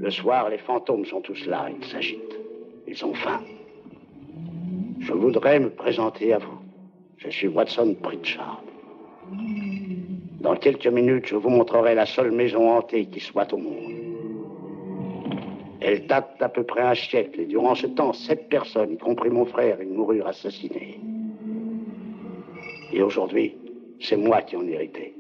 Le soir, les fantômes sont tous là, ils s'agitent. Ils ont faim. Je voudrais me présenter à vous. Je suis Watson Pritchard. Dans quelques minutes, je vous montrerai la seule maison hantée qui soit au monde. Elle date d'à peu près un siècle, et durant ce temps, 7 personnes, y compris mon frère, y moururent assassinées. Et aujourd'hui, c'est moi qui en ai hérité.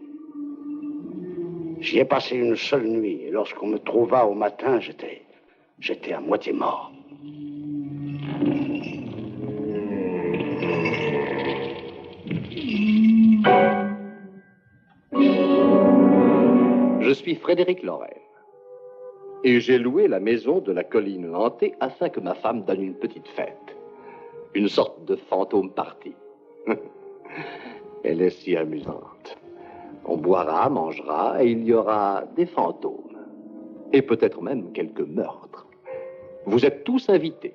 J'y ai passé une seule nuit, et lorsqu'on me trouva au matin, j'étais à moitié mort. Je suis Frédéric Laurel. Et j'ai loué la maison de la colline hantée afin que ma femme donne une petite fête. Une sorte de fantôme party. Elle est si amusante. On boira, mangera, et il y aura des fantômes. Et peut-être même quelques meurtres. Vous êtes tous invités.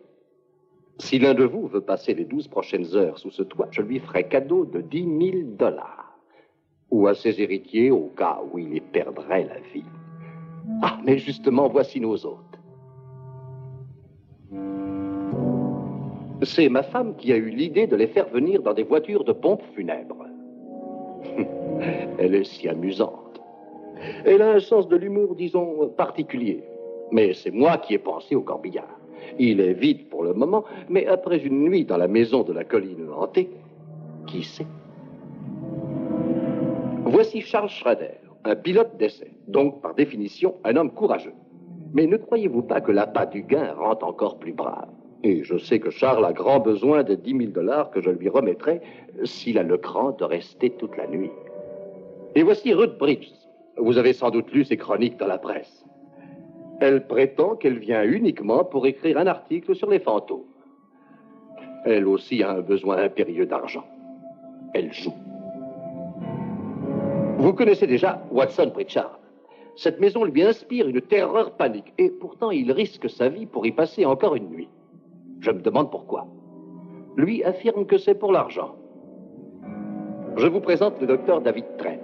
Si l'un de vous veut passer les 12 prochaines heures sous ce toit, je lui ferai cadeau de 10 000 $. Ou à ses héritiers au cas où il y perdrait la vie. Ah, mais justement, voici nos hôtes. C'est ma femme qui a eu l'idée de les faire venir dans des voitures de pompe funèbres. Elle est si amusante. Elle a un sens de l'humour, disons, particulier. Mais c'est moi qui ai pensé au corbillard. Il est vide pour le moment, mais après une nuit dans la maison de la colline hantée, qui sait? Voici Charles Schrader, un pilote d'essai, donc par définition un homme courageux. Mais ne croyez-vous pas que l'appât du gain rend encore plus brave? Et je sais que Charles a grand besoin de 10 000 $ que je lui remettrai s'il a le cran de rester toute la nuit. Et voici Ruth Bridges. Vous avez sans doute lu ses chroniques dans la presse. Elle prétend qu'elle vient uniquement pour écrire un article sur les fantômes. Elle aussi a un besoin impérieux d'argent. Elle joue. Vous connaissez déjà Watson Pritchard. Cette maison lui inspire une terreur panique, et pourtant il risque sa vie pour y passer encore une nuit. Je me demande pourquoi. Lui affirme que c'est pour l'argent. Je vous présente le docteur David Trent,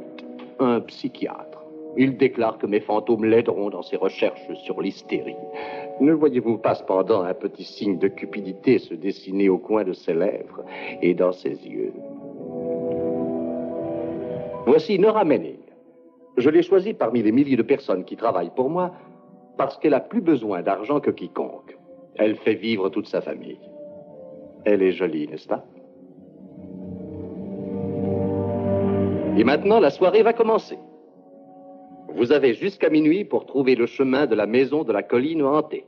un psychiatre. Il déclare que mes fantômes l'aideront dans ses recherches sur l'hystérie. Ne voyez-vous pas cependant un petit signe de cupidité se dessiner au coin de ses lèvres et dans ses yeux? Voici Nora Manning. Je l'ai choisie parmi les milliers de personnes qui travaillent pour moi parce qu'elle a plus besoin d'argent que quiconque. Elle fait vivre toute sa famille. Elle est jolie, n'est-ce pas? Et maintenant, la soirée va commencer. Vous avez jusqu'à minuit pour trouver le chemin de la maison de la colline hantée.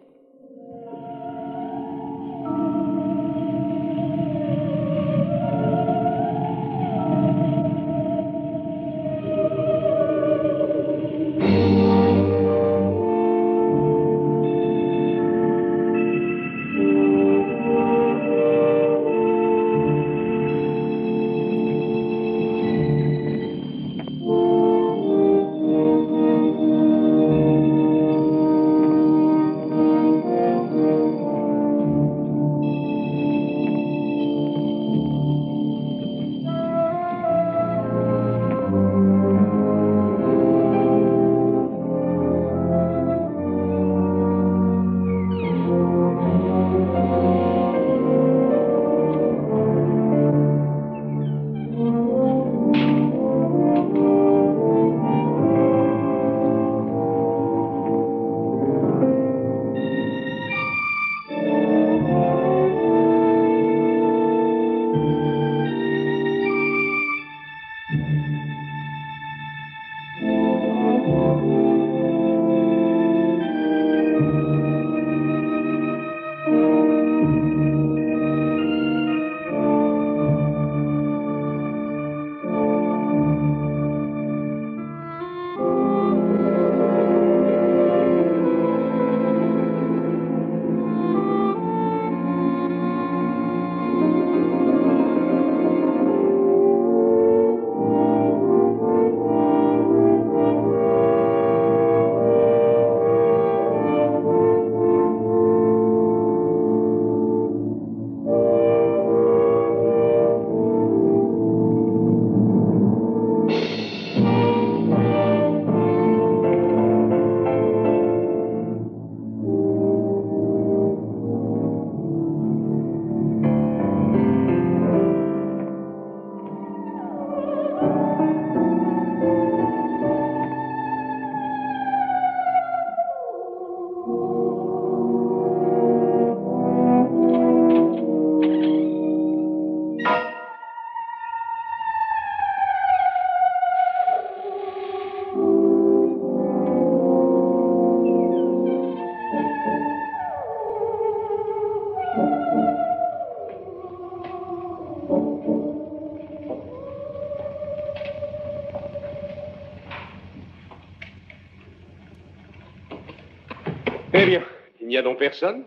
Eh bien, il n'y a donc personne?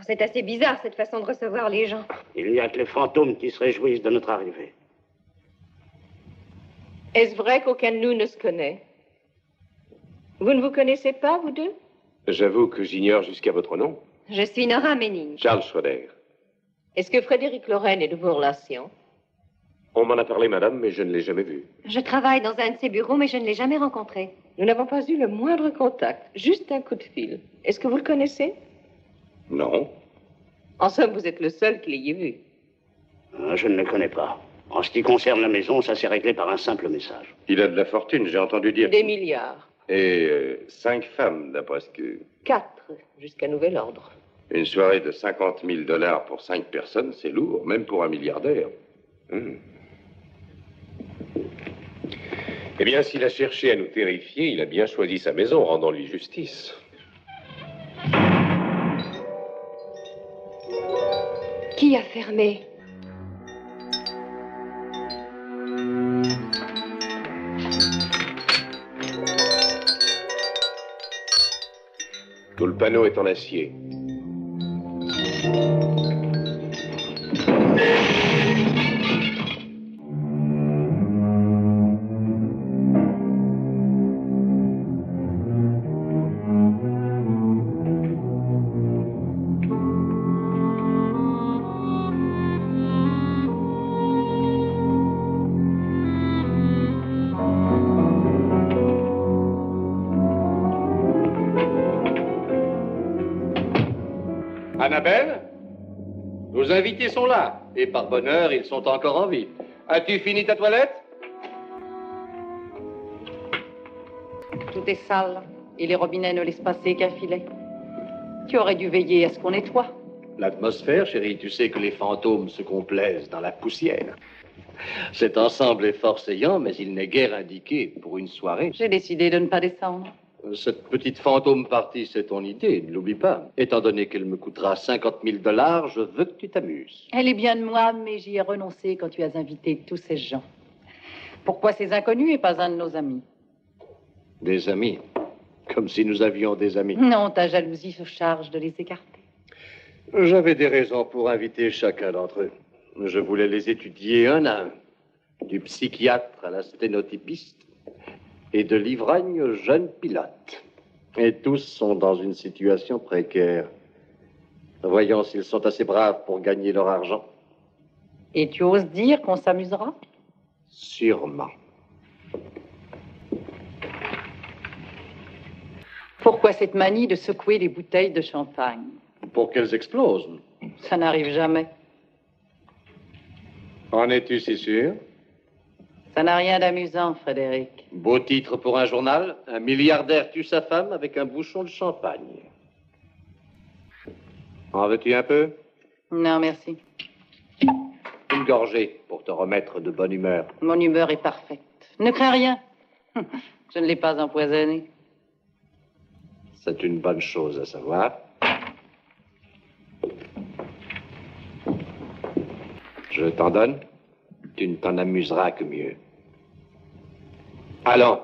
C'est assez bizarre, cette façon de recevoir les gens. Il n'y a que les fantômes qui se réjouissent de notre arrivée. Est-ce vrai qu'aucun de nous ne se connaît? Vous ne vous connaissez pas, vous deux? J'avoue que j'ignore jusqu'à votre nom. Je suis Nora Menning. Charles Schroeder. Est-ce que Frédéric Lorraine est de vos relations? On m'en a parlé, madame, mais je ne l'ai jamais vu. Je travaille dans un de ses bureaux, mais je ne l'ai jamais rencontré. Nous n'avons pas eu le moindre contact, juste un coup de fil. Est-ce que vous le connaissez? Non. En somme, vous êtes le seul qui l'ayez vu. Je ne le connais pas. En ce qui concerne la maison, ça s'est réglé par un simple message. Il a de la fortune, j'ai entendu dire. Des milliards. Et 5 femmes, d'après ce que... 4, jusqu'à nouvel ordre. Une soirée de 50 000 $ pour 5 personnes, c'est lourd, même pour un milliardaire. Eh bien, s'il a cherché à nous terrifier, il a bien choisi sa maison, rendons-lui justice. Qui a fermé? Tout le panneau est en acier. Annabelle? Nos invités sont là. Et par bonheur, ils sont encore en vie. As-tu fini ta toilette? Tout est sale. Et les robinets ne laissent passer qu'un filet. Tu aurais dû veiller à ce qu'on nettoie. L'atmosphère, chérie, tu sais que les fantômes se complaisent dans la poussière. Cet ensemble est forcéant, mais il n'est guère indiqué pour une soirée. J'ai décidé de ne pas descendre. Cette petite fantôme partie, c'est ton idée, ne l'oublie pas. Étant donné qu'elle me coûtera 50 000 $, je veux que tu t'amuses. Elle est bien de moi, mais j'y ai renoncé quand tu as invité tous ces gens. Pourquoi ces inconnus et pas un de nos amis? Des amis? Comme si nous avions des amis. Non, ta jalousie se charge de les écarter. J'avais des raisons pour inviter chacun d'entre eux. Je voulais les étudier un à un. Du psychiatre à la sténotypiste et de l'ivrogne au jeune pilote. Et tous sont dans une situation précaire. Voyons s'ils sont assez braves pour gagner leur argent. Et tu oses dire qu'on s'amusera? Sûrement. Pourquoi cette manie de secouer les bouteilles de champagne? Pour qu'elles explosent. Ça n'arrive jamais. En es-tu si sûr? Ça n'a rien d'amusant, Frédéric. Beau titre pour un journal. Un milliardaire tue sa femme avec un bouchon de champagne. En veux-tu un peu? Non, merci. Une gorgée pour te remettre de bonne humeur. Mon humeur est parfaite. Ne crains rien. Je ne l'ai pas empoisonné. C'est une bonne chose à savoir. Je t'en donne. Tu ne t'en amuseras que mieux. Allons.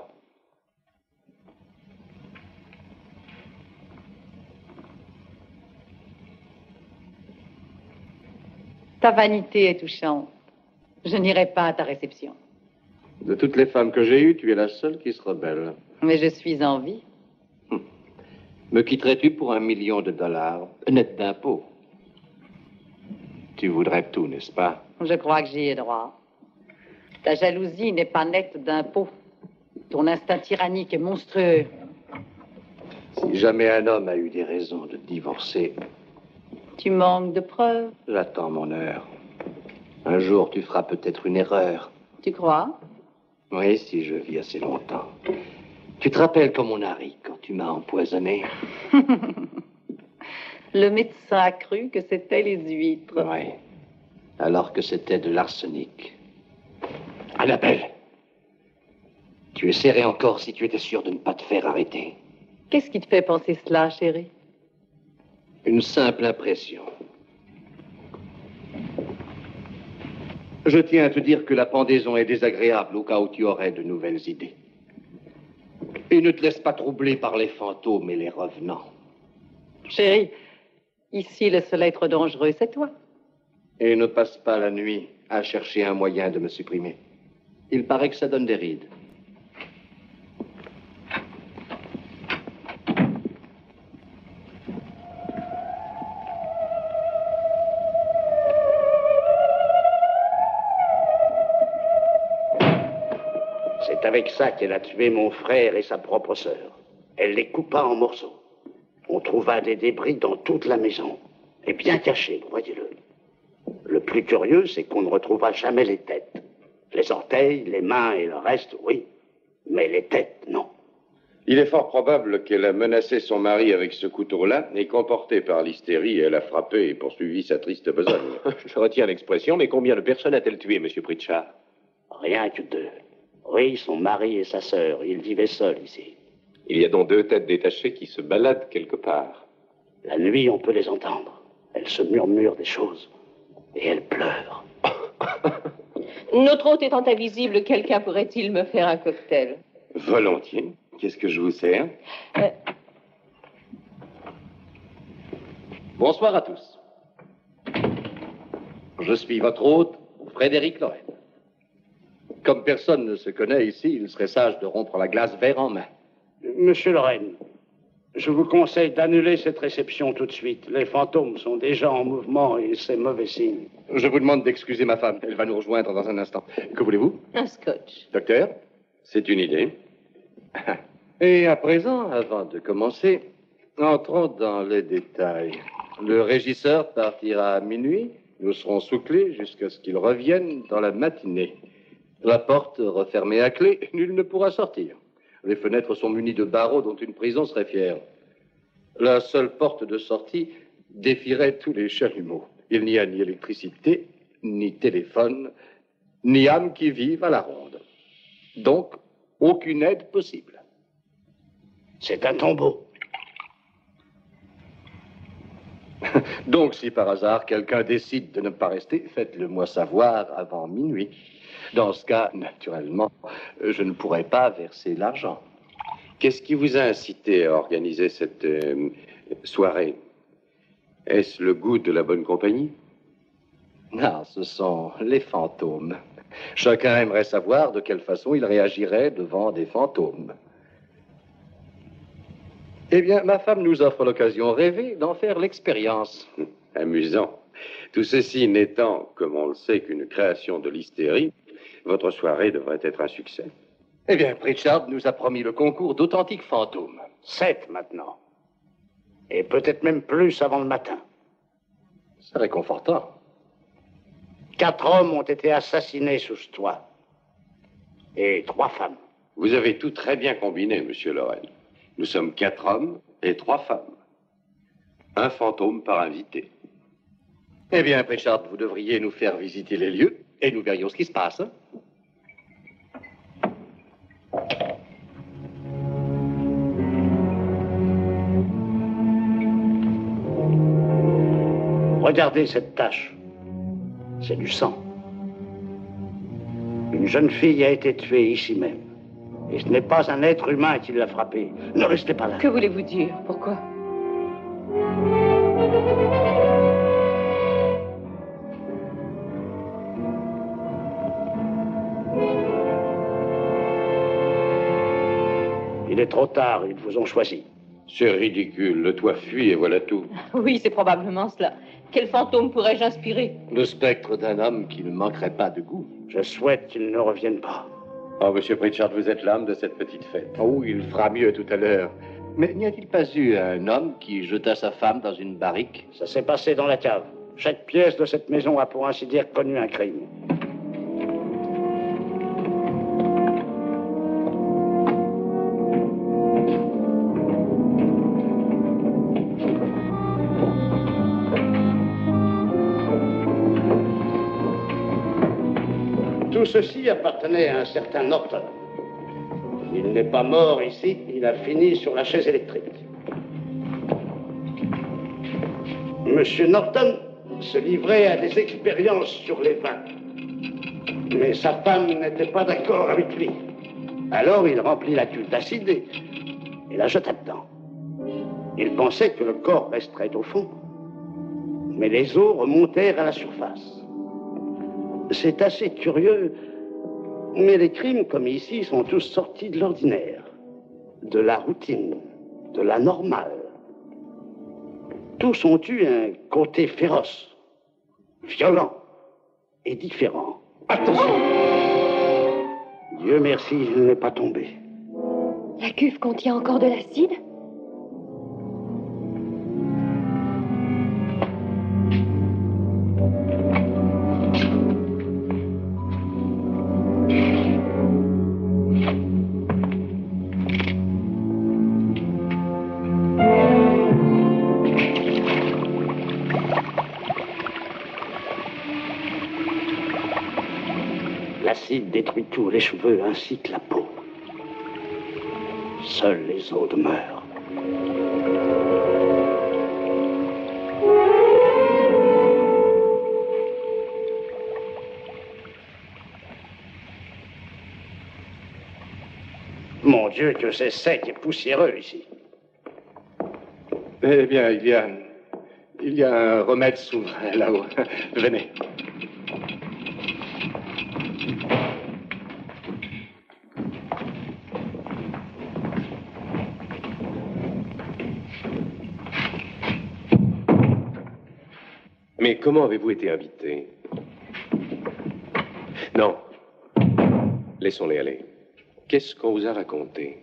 Ta vanité est touchante. Je n'irai pas à ta réception. De toutes les femmes que j'ai eues, tu es la seule qui se rebelle. Mais je suis en vie. Me quitterais-tu pour $1 million, net d'impôts? Tu voudrais tout, n'est-ce pas? Je crois que j'y ai droit. Ta jalousie n'est pas nette d'impôts. Ton instinct tyrannique est monstrueux. Si jamais un homme a eu des raisons de divorcer, Tu manques de preuves. j'attends mon heure. Un jour, tu feras peut-être une erreur. Tu crois? Oui, si je vis assez longtemps. Tu te rappelles comme on a ri quand tu m'as empoisonné? Le médecin a cru que c'était les huîtres. Oui. Alors que c'était de l'arsenic. Annabelle, tu essaierais encore si tu étais sûr de ne pas te faire arrêter. Qu'est-ce qui te fait penser cela, chérie? Une simple impression. Je tiens à te dire que la pendaison est désagréable au cas où tu aurais de nouvelles idées. Et ne te laisse pas troubler par les fantômes et les revenants. Chérie, ici, le seul être dangereux, c'est toi. Et ne passe pas la nuit à chercher un moyen de me supprimer. Il paraît que ça donne des rides. C'est avec ça qu'elle a tué mon frère et sa propre sœur. Elle les coupa en morceaux. On trouva des débris dans toute la maison, et bien cachés, croyez-le. Le plus curieux, c'est qu'on ne retrouvera jamais les têtes. Les orteils, les mains et le reste, oui. Mais les têtes, non. Il est fort probable qu'elle a menacé son mari avec ce couteau-là, et qu'emportée par l'hystérie, elle a frappé et poursuivi sa triste besogne. Je retiens l'expression, mais combien de personnes a-t-elle tué, Monsieur Pritchard? Rien que 2. Oui, son mari et sa sœur. Ils vivaient seuls ici. Il y a donc 2 têtes détachées qui se baladent quelque part. La nuit, on peut les entendre. Elles se murmurent des choses. Et elles pleurent. Notre hôte étant invisible, quelqu'un pourrait-il me faire un cocktail? Volontiers. Qu'est-ce que je vous sers? Bonsoir à tous. Je suis votre hôte, Frédéric Lorraine. Comme personne ne se connaît ici, il serait sage de rompre la glace verre en main. Monsieur Lorraine, je vous conseille d'annuler cette réception tout de suite. Les fantômes sont déjà en mouvement et c'est mauvais signe. Je vous demande d'excuser ma femme. Elle va nous rejoindre dans un instant. Que voulez-vous? Un scotch. Docteur? C'est une idée. Et à présent, avant de commencer, entrons dans les détails. Le régisseur partira à minuit. Nous serons sous clé jusqu'à ce qu'il revienne dans la matinée. La porte refermée à clé, nul ne pourra sortir. Les fenêtres sont munies de barreaux dont une prison serait fière. La seule porte de sortie défierait tous les chalumeaux. Il n'y a ni électricité, ni téléphone, ni âme qui vive à la ronde. Donc, aucune aide possible. C'est un tombeau. Donc, si par hasard quelqu'un décide de ne pas rester, faites-le moi savoir avant minuit. Dans ce cas, naturellement, je ne pourrai pas verser l'argent. Qu'est-ce qui vous a incité à organiser cette soirée? Est-ce le goût de la bonne compagnie? Non, ce sont les fantômes. Chacun aimerait savoir de quelle façon il réagirait devant des fantômes. Eh bien, ma femme nous offre l'occasion rêvée d'en faire l'expérience. Amusant. Tout ceci n'étant, comme on le sait, qu'une création de l'hystérie, votre soirée devrait être un succès. Eh bien, Pritchard nous a promis le concours d'authentiques fantômes. 7 maintenant. Et peut-être même plus avant le matin. C'est réconfortant. 4 hommes ont été assassinés sous ce toit. Et 3 femmes. Vous avez tout très bien combiné, Monsieur Lorraine. Nous sommes 4 hommes et 3 femmes. Un fantôme par invité. Eh bien, Pritchard, vous devriez nous faire visiter les lieux et nous verrions ce qui se passe. Regardez cette tache. C'est du sang. Une jeune fille a été tuée ici même. Et ce n'est pas un être humain qui l'a frappée. Ne restez pas là. Que voulez-vous dire? Pourquoi? Il est trop tard, ils vous ont choisi. C'est ridicule. Le toit fuit et voilà tout. Oui, c'est probablement cela. Quel fantôme pourrais-je inspirer? Le spectre d'un homme qui ne manquerait pas de goût. Je souhaite qu'il ne revienne pas. Oh, Monsieur Pritchard, vous êtes l'âme de cette petite fête. Oh, il fera mieux tout à l'heure. Mais n'y a-t-il pas eu un homme qui jeta sa femme dans une barrique? Ça s'est passé dans la cave. Chaque pièce de cette maison a pour ainsi dire connu un crime. Tout ceci appartenait à un certain Norton. Il n'est pas mort ici, il a fini sur la chaise électrique. Monsieur Norton se livrait à des expériences sur les vins. Mais sa femme n'était pas d'accord avec lui. Alors il remplit la cuve d'acide et la jeta dedans. Il pensait que le corps resterait au fond, mais les eaux remontèrent à la surface. C'est assez curieux, mais les crimes commis ici sont tous sortis de l'ordinaire, de la routine, de la normale. Tous ont eu un côté féroce, violent et différent. Attention! Dieu merci, je n'ai pas tombé. La cuve contient encore de l'acide? L'acide détruit tout, les cheveux ainsi que la peau. Seules les os demeurent. Mon Dieu, que c'est sec et poussiéreux ici. Eh bien, il y a un remède souverain là-haut. Venez. Mais comment avez-vous été invité? Non. Laissons-les aller. Qu'est-ce qu'on vous a raconté?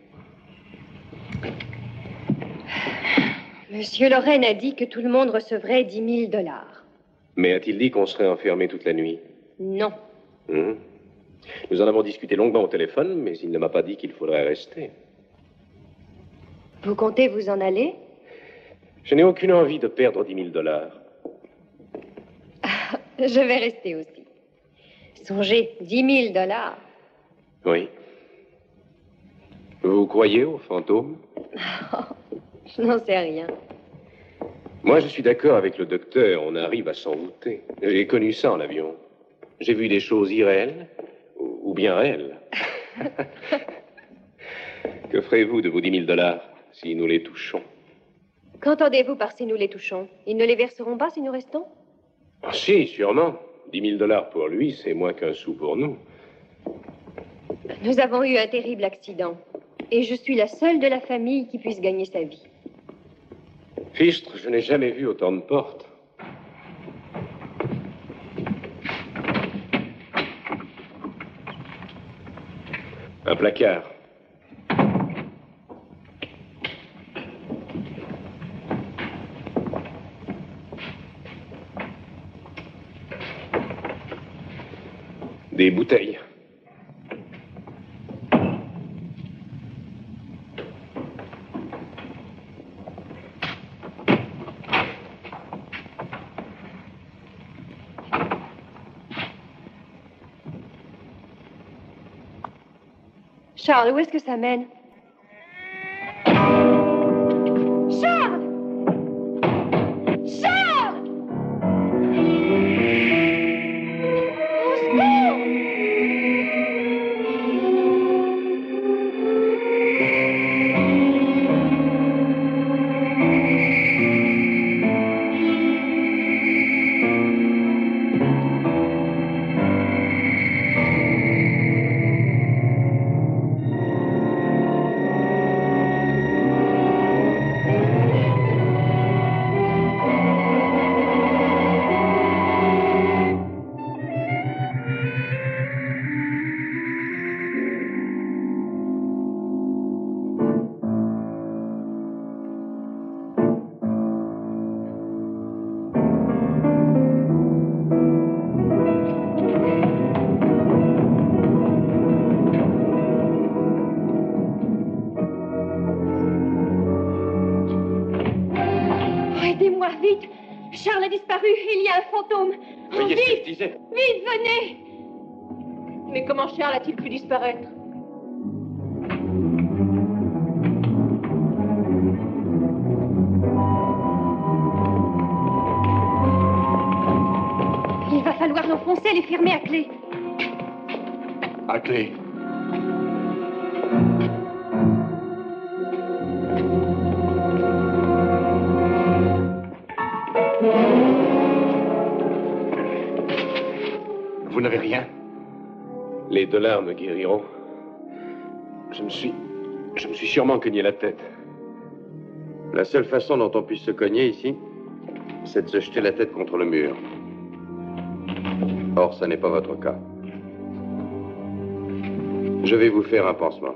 Monsieur Lorraine a dit que tout le monde recevrait 10 000 $. Mais a-t-il dit qu'on serait enfermé toute la nuit? Non. Nous en avons discuté longuement au téléphone, mais il ne m'a pas dit qu'il faudrait rester. Vous comptez vous en aller? Je n'ai aucune envie de perdre 10 000 $. Je vais rester aussi. Songez, 10 000 $. Oui. Vous croyez aux fantômes? Je n'en sais rien. Moi, je suis d'accord avec le docteur. On arrive à s'envoûter. J'ai connu ça en avion. J'ai vu des choses irréelles ou bien réelles. Que ferez-vous de vos 10 000 $ si nous les touchons? Qu'entendez-vous par si nous les touchons? Ils ne les verseront pas si nous restons? Ah, si, sûrement. 10 000 $ pour lui, c'est moins qu'un sou pour nous. Nous avons eu un terrible accident. Et je suis la seule de la famille qui puisse gagner sa vie. Fichtre, je n'ai jamais vu autant de portes. Un placard. Des bouteilles. Charles, où est-ce que ça mène? Charles! Charles! Au secours! Aidez-moi, vite! Charles a disparu, il y a un fantôme! Oh, Voyez ce que je vite! disais. Vite, venez! Mais comment Charles a-t-il pu disparaître? Il va falloir l'enfoncer et les fermer à clé. À clé. n'avez rien? Les dollars me guériront. Je me suis sûrement cogné la tête. La seule façon dont on puisse se cogner ici, c'est de se jeter la tête contre le mur. Or, ça n'est pas votre cas. Je vais vous faire un pansement.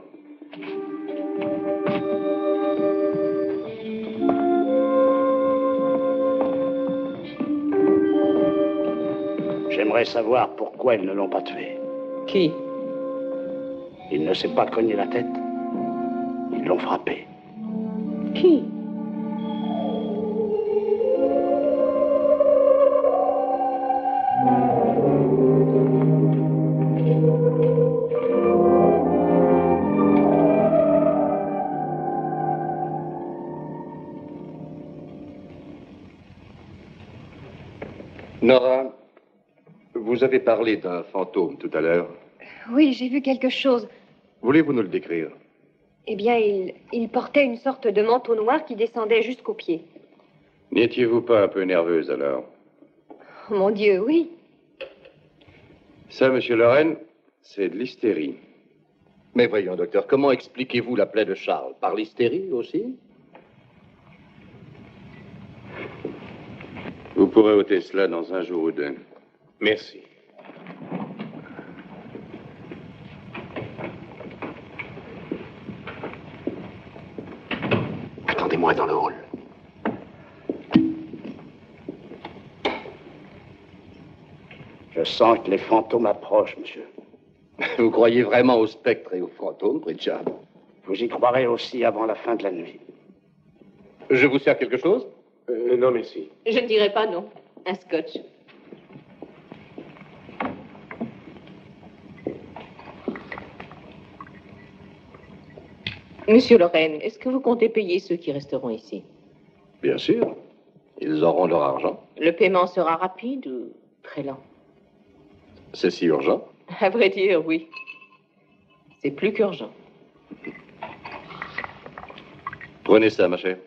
J'aimerais savoir pourquoi ils ne l'ont pas tué. Qui? Il ne s'est pas cogné la tête. Ils l'ont frappé. Qui? Nora, vous avez parlé d'un fantôme tout à l'heure. Oui, j'ai vu quelque chose. Voulez-vous nous le décrire? Eh bien, il portait une sorte de manteau noir qui descendait jusqu'aux pieds. N'étiez-vous pas un peu nerveuse alors? Oh, mon Dieu, oui. Ça, monsieur Lorraine, c'est de l'hystérie. Mais voyons, docteur, comment expliquez-vous la plaie de Charles? Par l'hystérie aussi? Vous pourrez ôter cela dans un jour ou deux. Merci. Attendez-moi dans le hall. Je sens que les fantômes approchent, monsieur. Vous croyez vraiment aux spectres et aux fantômes, Pritchard? Vous y croirez aussi avant la fin de la nuit. Je vous sers quelque chose? Non, merci. Je ne dirais pas non. Un scotch. Monsieur Lorraine, est-ce que vous comptez payer ceux qui resteront ici? Bien sûr. Ils auront leur argent. Le paiement sera rapide ou très lent? C'est si urgent? À vrai dire, oui. C'est plus qu'urgent. Prenez ça, ma chère.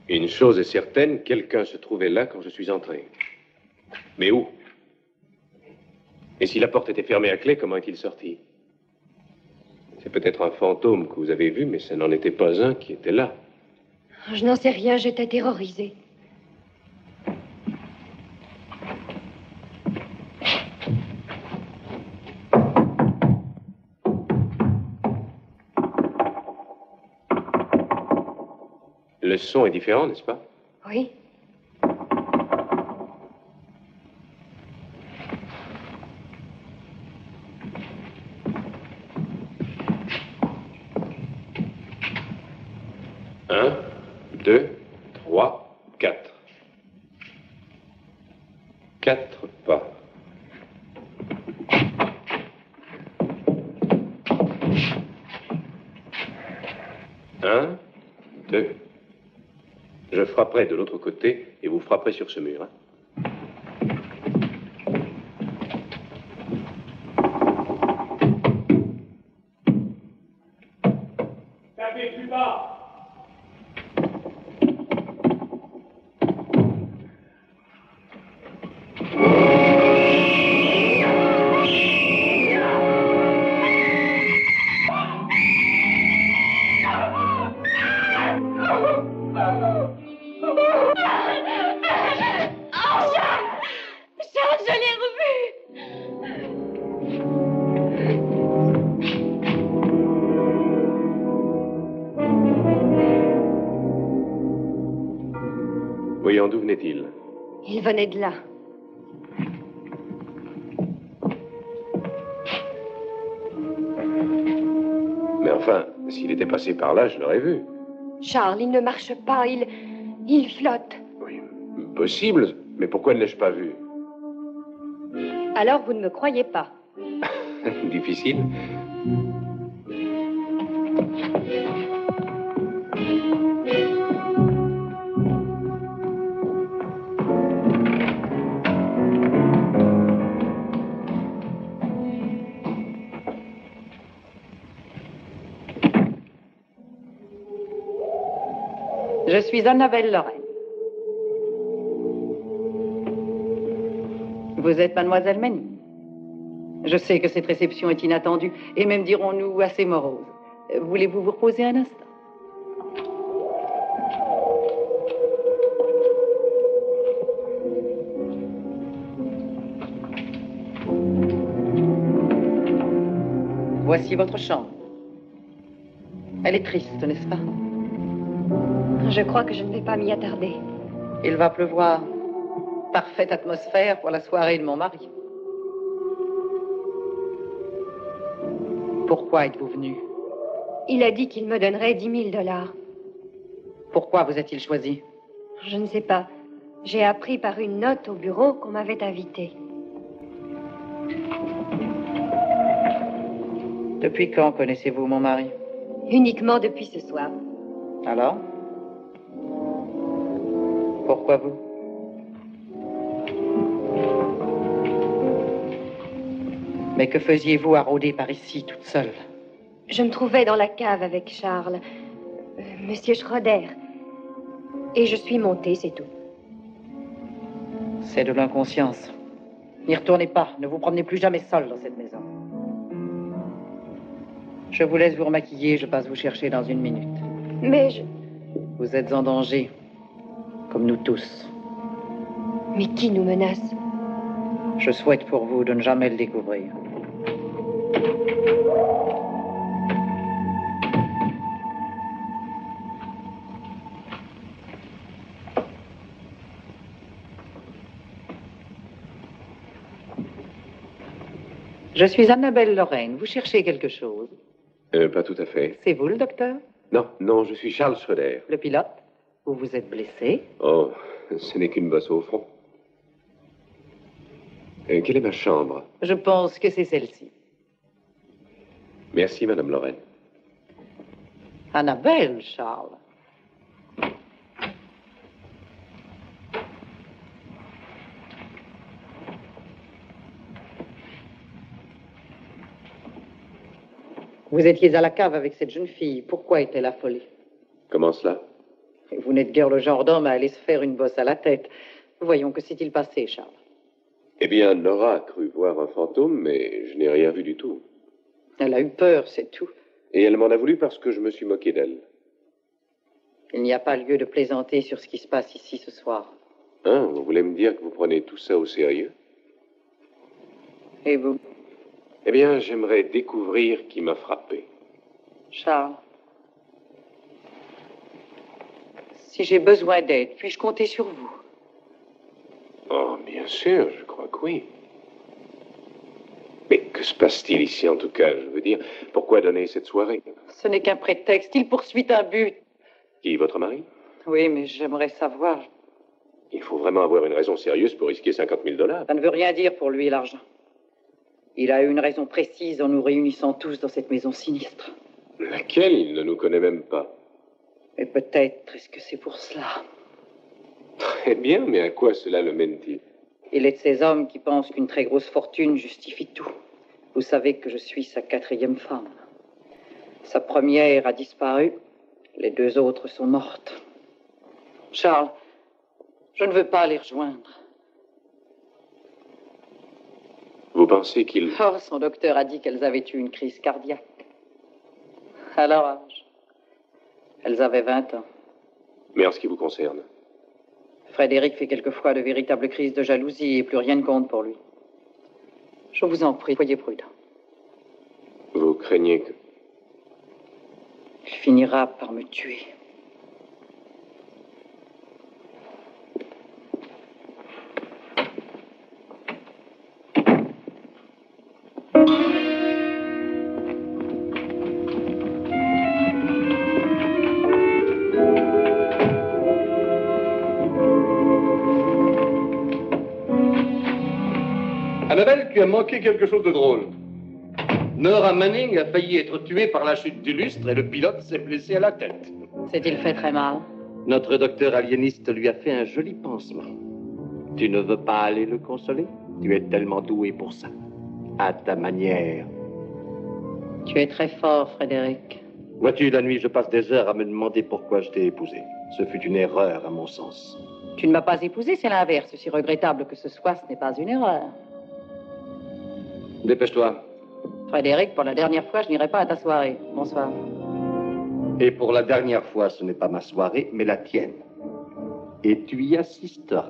Une chose est certaine, quelqu'un se trouvait là quand je suis entré. Mais où? Et si la porte était fermée à clé, comment est-il sorti? C'est peut-être un fantôme que vous avez vu, mais ce n'en était pas un qui était là. Je n'en sais rien, j'étais terrorisée. Le son est différent, n'est-ce pas? Oui. Un, deux, trois, quatre. 4 pas. Un, deux. Je frapperai de l'autre côté et vous frapperez sur ce mur. Hein. Tapez plus bas. Voyons, d'où venait-il? Il venait de là. Mais enfin, s'il était passé par là, je l'aurais vu. Charles, il ne marche pas, il flotte. Oui, possible, mais pourquoi ne l'ai-je pas vu? Alors vous ne me croyez pas. Difficile. Je suis Annabelle Lorraine. Vous êtes mademoiselle Manning. Je sais que cette réception est inattendue, et même, dirons-nous, assez morose. Voulez-vous vous reposer un instant? Voici votre chambre. Elle est triste, n'est-ce pas? Je crois que je ne vais pas m'y attarder. Il va pleuvoir. Parfaite atmosphère pour la soirée de mon mari. Pourquoi êtes-vous venu? Il a dit qu'il me donnerait 10 000 $. Pourquoi vous a-t-il choisi? Je ne sais pas. J'ai appris par une note au bureau qu'on m'avait invité. Depuis quand connaissez-vous mon mari? Uniquement depuis ce soir. Alors? Pourquoi vous? Mais que faisiez-vous à rôder par ici, toute seule? Je me trouvais dans la cave avec Charles, Monsieur Schroeder. Et je suis montée, c'est tout. C'est de l'inconscience. N'y retournez pas. Ne vous promenez plus jamais seule dans cette maison. Je vous laisse vous remaquiller. Je passe vous chercher dans 1 minute. Mais je... Vous êtes en danger. Comme nous tous. Mais qui nous menace? Je souhaite pour vous de ne jamais le découvrir. Je suis Annabelle Lorraine. Vous cherchez quelque chose? Pas tout à fait. C'est vous le docteur? Non, non, je suis Charles Schroeder. Le pilote? Vous vous êtes blessé? Oh, ce n'est qu'une bosse au front. Quelle est ma chambre? Je pense que c'est celle-ci. Merci, Madame Lorraine. Annabelle, Charles. Vous étiez à la cave avec cette jeune fille. Pourquoi est-elle affolée? Comment cela? Vous n'êtes guère le genre d'homme à aller se faire une bosse à la tête. Voyons, que s'est-il passé, Charles? Eh bien, Nora a cru voir un fantôme, mais je n'ai rien vu du tout. Elle a eu peur, c'est tout. Et elle m'en a voulu parce que je me suis moqué d'elle. Il n'y a pas lieu de plaisanter sur ce qui se passe ici ce soir. Hein, vous voulez me dire que vous prenez tout ça au sérieux? Et vous? Eh bien, j'aimerais découvrir qui m'a frappé. Charles, si j'ai besoin d'aide, puis-je compter sur vous? Oh, bien sûr, je crois que oui. Mais que se passe-t-il ici, en tout cas? Je veux dire, pourquoi donner cette soirée? Ce n'est qu'un prétexte. Il poursuit un but. Qui, votre mari? Oui, mais j'aimerais savoir. Il faut vraiment avoir une raison sérieuse pour risquer 50 000 $. Ça ne veut rien dire pour lui, l'argent. Il a eu une raison précise en nous réunissant tous dans cette maison sinistre. Laquelle il ne nous connaît même pas. Mais peut-être est-ce que c'est pour cela. Très bien, mais à quoi cela le mène-t-il? Il est de ces hommes qui pensent qu'une très grosse fortune justifie tout. Vous savez que je suis sa 4e femme. Sa première a disparu. Les 2 autres sont mortes. Charles, je ne veux pas les rejoindre. Vous pensez qu'il... Oh, son docteur a dit qu'elles avaient eu une crise cardiaque. À leur âge. Elles avaient 20 ans. Mais en ce qui vous concerne? Frédéric fait quelquefois de véritables crises de jalousie et plus rien ne compte pour lui. Je vous en prie, soyez prudent. Vous craignez que... Il finira par me tuer. Annabelle, tu as manqué quelque chose de drôle. Nora Manning a failli être tuée par la chute du lustre et le pilote s'est blessé à la tête. S'est-il fait très mal? Notre docteur aliéniste lui a fait un joli pansement. Tu ne veux pas aller le consoler? Tu es tellement doué pour ça. À ta manière. Tu es très fort, Frédéric. Vois-tu, la nuit, je passe des heures à me demander pourquoi je t'ai épousé. Ce fut une erreur, à mon sens. Tu ne m'as pas épousé, c'est l'inverse. Si regrettable que ce soit, ce n'est pas une erreur. Dépêche-toi. Frédéric, pour la dernière fois, je n'irai pas à ta soirée. Bonsoir. Et pour la dernière fois, ce n'est pas ma soirée, mais la tienne. Et tu y assisteras.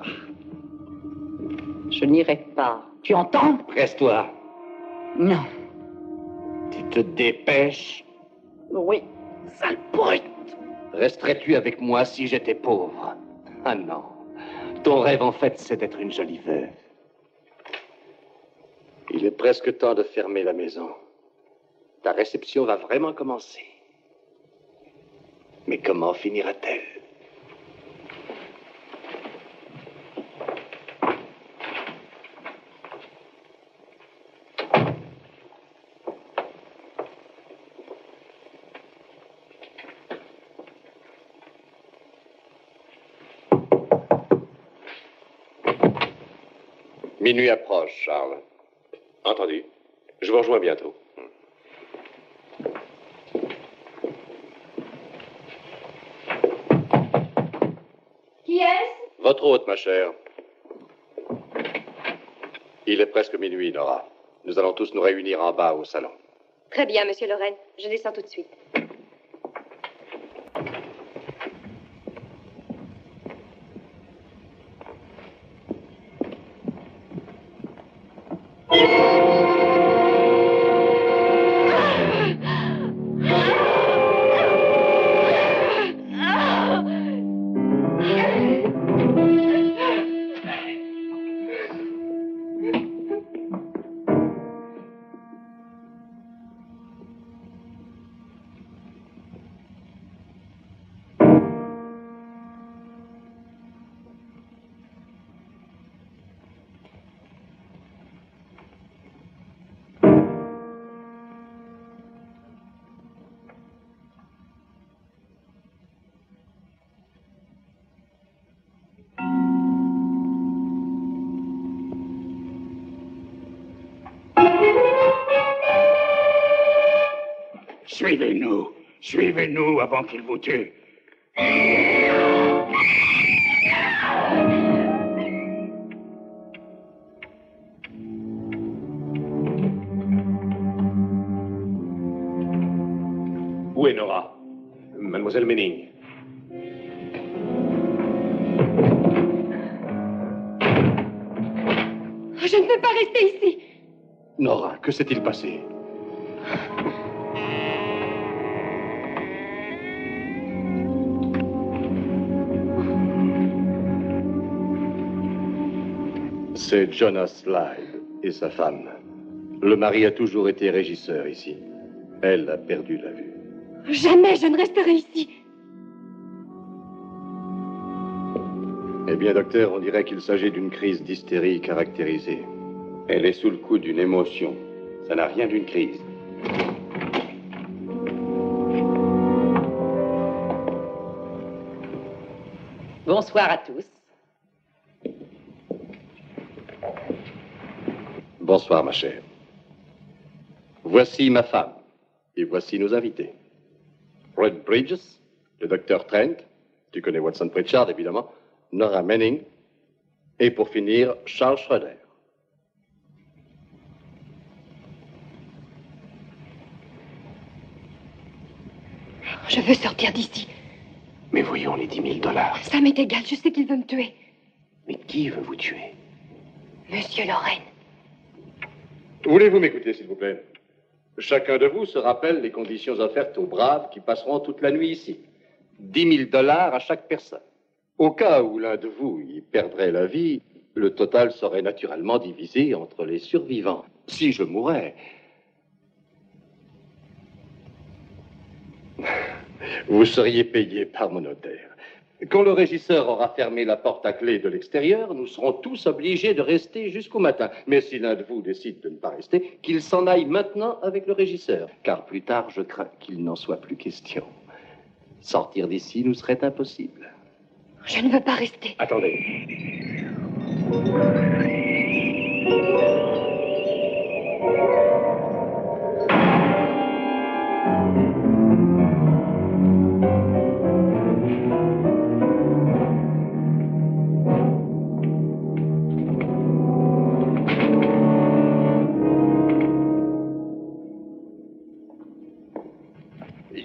Je n'irai pas. Tu entends? Presse-toi. Non. Tu te dépêches? Oui. Sale brute! Resterais-tu avec moi si j'étais pauvre? Ah non. Ton rêve, en fait, c'est d'être une jolie veuve. Il est presque temps de fermer la maison. Ta réception va vraiment commencer. Mais comment finira-t-elle? Minuit approche, Charles. Entendu. Je vous rejoins bientôt. Qui est-ce? Votre hôte, ma chère. Il est presque minuit, Nora. Nous allons tous nous réunir en bas au salon. Très bien, monsieur Lorraine. Je descends tout de suite. Suivez-nous. Suivez-nous avant qu'il vous tue. Où est Nora? Mademoiselle Manning. Je ne peux pas rester ici. Nora, que s'est-il passé? C'est Jonas Slide et sa femme. Le mari a toujours été régisseur ici. Elle a perdu la vue. Jamais je ne resterai ici. Eh bien, docteur, on dirait qu'il s'agit d'une crise d'hystérie caractérisée. Elle est sous le coup d'une émotion. Ça n'a rien d'une crise. Bonsoir à tous. Bonsoir, ma chère. Voici ma femme. Et voici nos invités. Red Bridges, le docteur Trent. Tu connais Watson Pritchard, évidemment. Nora Manning. Et pour finir, Charles Schroeder. Je veux sortir d'ici. Mais voyons les 10 000 $. Ça m'est égal, je sais qu'il veut me tuer. Mais qui veut vous tuer? Monsieur Lorraine. Voulez-vous m'écouter, s'il vous plaît? Chacun de vous se rappelle les conditions offertes aux braves qui passeront toute la nuit ici. 10 000 $ à chaque personne. Au cas où l'un de vous y perdrait la vie, le total serait naturellement divisé entre les survivants. Si je mourais, vous seriez payé par mon notaire. Quand le régisseur aura fermé la porte à clé de l'extérieur, nous serons tous obligés de rester jusqu'au matin. Mais si l'un de vous décide de ne pas rester, qu'il s'en aille maintenant avec le régisseur. Car plus tard, je crains qu'il n'en soit plus question. Sortir d'ici nous serait impossible. Je ne veux pas rester. Attendez.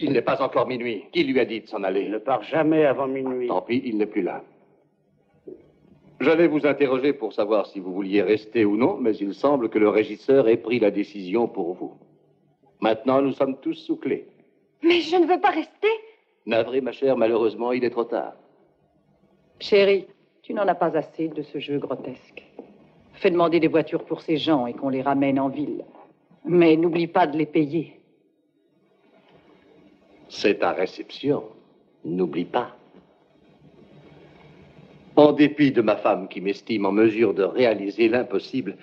Il n'est pas encore minuit. Qui lui a dit de s'en Il aller? ne part jamais avant minuit. Tant pis, il n'est plus là. J'allais vous interroger pour savoir si vous vouliez rester ou non, mais il semble que le régisseur ait pris la décision pour vous. Maintenant, nous sommes tous sous clé. Mais je ne veux pas rester. Navré, ma chère, malheureusement, il est trop tard. Chérie, tu n'en as pas assez de ce jeu grotesque. Fais demander des voitures pour ces gens et qu'on les ramène en ville. Mais n'oublie pas de les payer. C'est ta réception. N'oublie pas. En dépit de ma femme qui m'estime en mesure de réaliser l'impossible,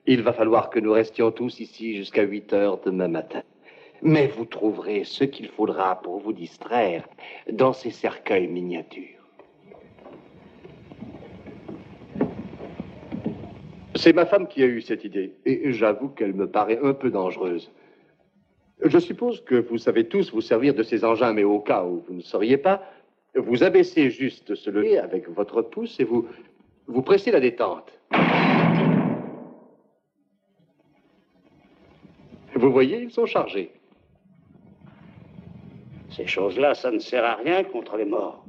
il va falloir que nous restions tous ici jusqu'à 8 heures demain matin. Mais vous trouverez ce qu'il faudra pour vous distraire dans ces cercueils miniatures. C'est ma femme qui a eu cette idée, et j'avoue qu'elle me paraît un peu dangereuse. Je suppose que vous savez tous vous servir de ces engins, mais au cas où vous ne sauriez pas, vous abaissez juste ce levier avec votre pouce et vous pressez la détente. Vous voyez, ils sont chargés. Ces choses-là, ça ne sert à rien contre les morts.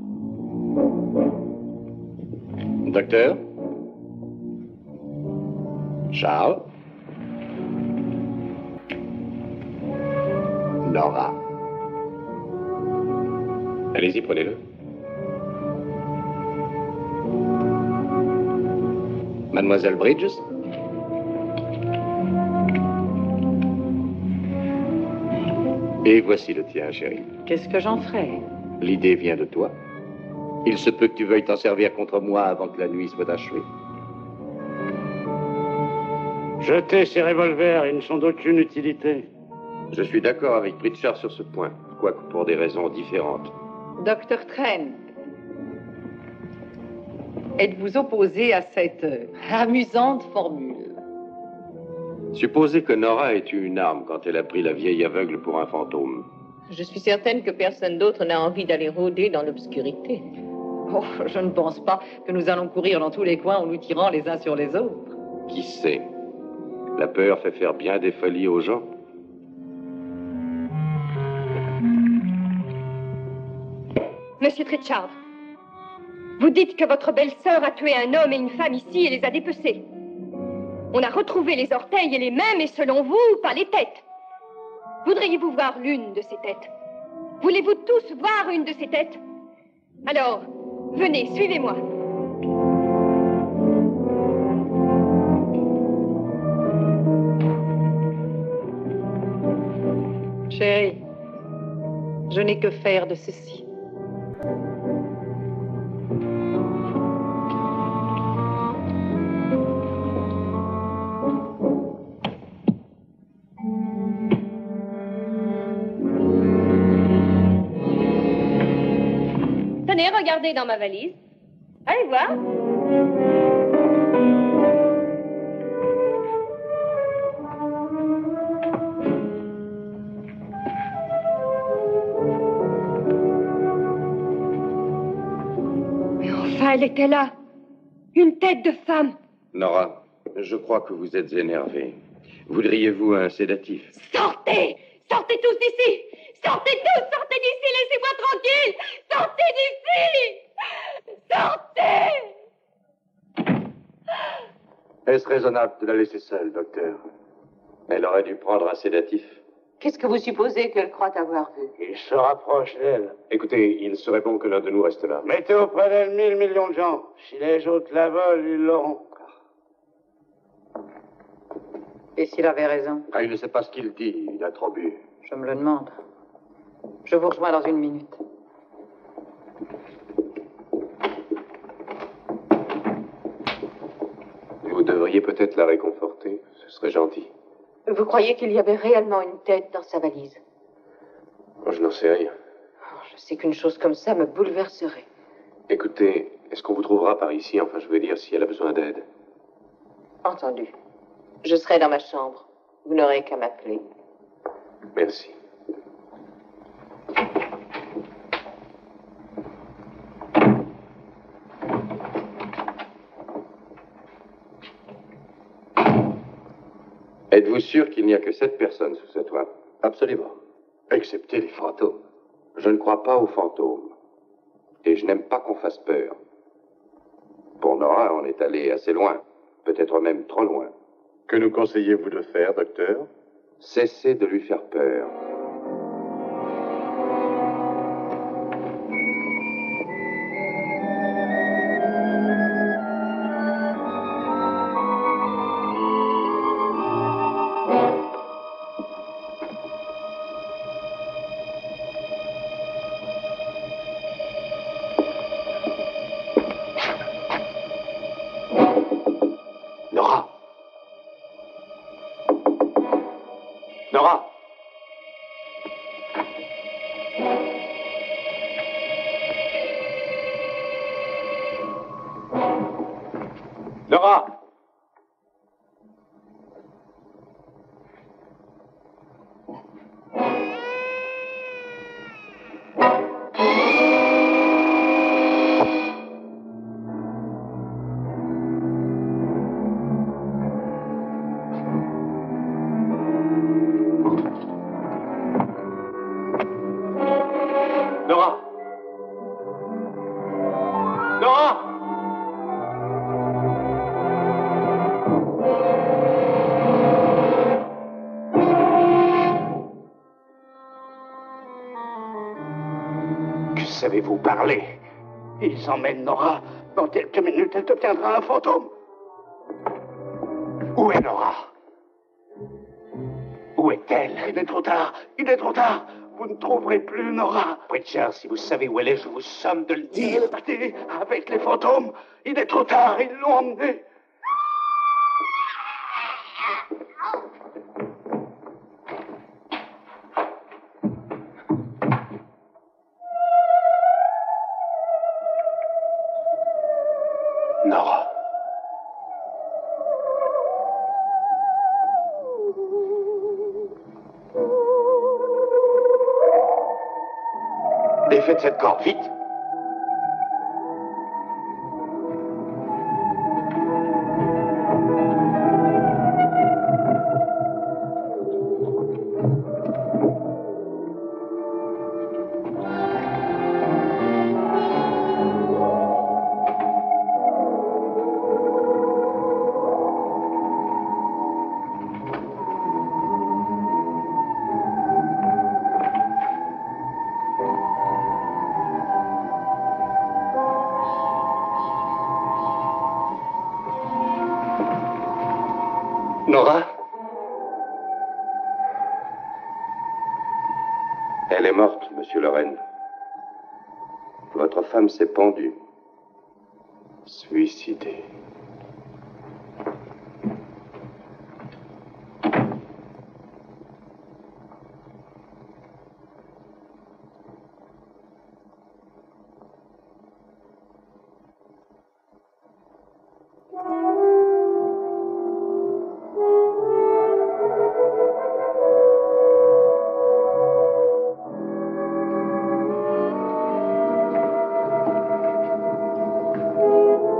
Docteur? Charles? Nora? Allez-y, prenez-le. Mademoiselle Bridges? Et voici le tien, chérie. Qu'est-ce que j'en ferai? L'idée vient de toi. Il se peut que tu veuilles t'en servir contre moi avant que la nuit soit achevée. Jetez ces revolvers, ils ne sont d'aucune utilité. Je suis d'accord avec Pritchard sur ce point, quoique pour des raisons différentes. Docteur Trent, êtes-vous opposé à cette amusante formule? Supposez que Nora ait eu une arme quand elle a pris la vieille aveugle pour un fantôme. Je suis certaine que personne d'autre n'a envie d'aller rôder dans l'obscurité. Oh, je ne pense pas que nous allons courir dans tous les coins en nous tirant les uns sur les autres. Qui sait? La peur fait faire bien des folies aux gens. Monsieur Pritchard, vous dites que votre belle-sœur a tué un homme et une femme ici et les a dépecés. On a retrouvé les orteils et les mains, mais selon vous, pas les têtes. Voudriez-vous voir l'une de ces têtes? Voulez-vous tous voir une de ces têtes? Alors, venez, suivez-moi. Chérie, je n'ai que faire de ceci. Tenez, regardez dans ma valise. Allez voir. Mais enfin, elle était là. Une tête de femme. Nora, je crois que vous êtes énervée. Voudriez-vous un sédatif? Sortez! Sortez tous d'ici! Sortez tous! Sortez d'ici! Laissez-moi tranquille! Sortez d'ici! Sortez! Est-ce raisonnable de la laisser seule, docteur? Elle aurait dû prendre un sédatif. Qu'est-ce que vous supposez qu'elle croit avoir vu? Il se rapproche d'elle. Écoutez, il serait bon que l'un de nous reste là. Mettez auprès d'elle 1000 millions de gens. Si les autres la volent, ils l'auront. Et s'il avait raison? Ah, il ne sait pas ce qu'il dit, il a trop bu. Je me le demande. Je vous rejoins dans une minute. Vous devriez peut-être la réconforter. Ce serait gentil. Vous croyez qu'il y avait réellement une tête dans sa valise? Oh, je n'en sais rien. Oh, je sais qu'une chose comme ça me bouleverserait. Écoutez, est-ce qu'on vous trouvera par ici? Enfin, je veux dire, si elle a besoin d'aide. Entendu. Je serai dans ma chambre. Vous n'aurez qu'à m'appeler. Merci. Êtes-vous sûr qu'il n'y a que 7 personnes sous ce toit? Absolument. Excepté les fantômes. Je ne crois pas aux fantômes. Et je n'aime pas qu'on fasse peur. Pour Nora, on est allé assez loin. Peut-être même trop loin. Que nous conseillez-vous de faire, docteur? Cessez de lui faire peur. Nora! Nora! Nora! Nora! Nora! Que savez-vous parler? Ils emmènent Nora. Dans quelques minutes, elle deviendra un fantôme. Où est Nora? Où est-elle? Il est trop tard. Il est trop tard. Vous ne trouverez plus Nora. Pritchard, si vous savez où elle est, je vous somme de le dire. Elle est partie avec les fantômes. Il est trop tard. Ils l'ont emmenée. Nora. Défaites cette corde, vite! Nora? Elle est morte, monsieur Lorraine. Votre femme s'est pendue. Suicidée.